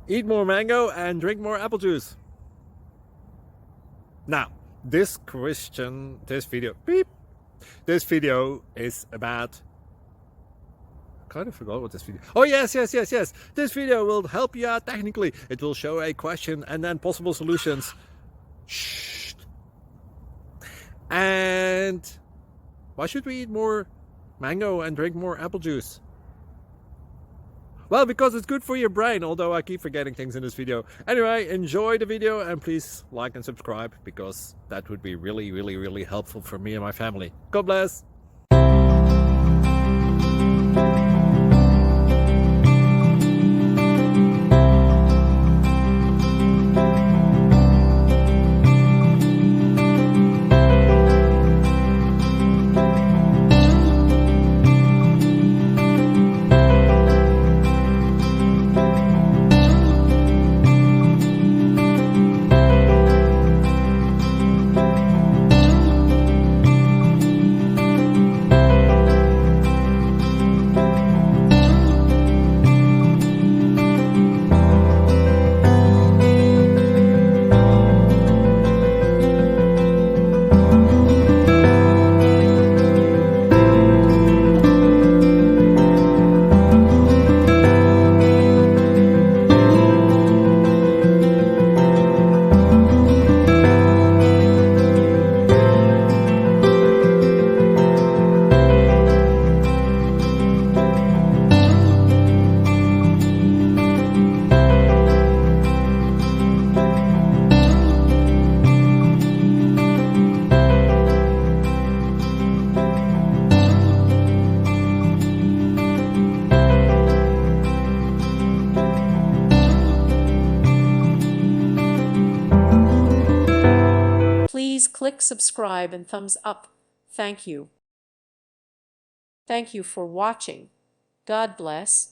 Eat more mango and drink more apple juice. Now, this video is about, I kind of forgot what this video. Oh, yes. This video will help you out technically. It will show a question and then possible solutions. Shh. And why should we eat more mango and drink more apple juice? Well, because it's good for your brain, although I keep forgetting things in this video. Anyway, enjoy the video and please like and subscribe, because that would be really helpful for me and my family. God bless! Please click subscribe and thumbs up. Thank you. Thank you for watching. God bless.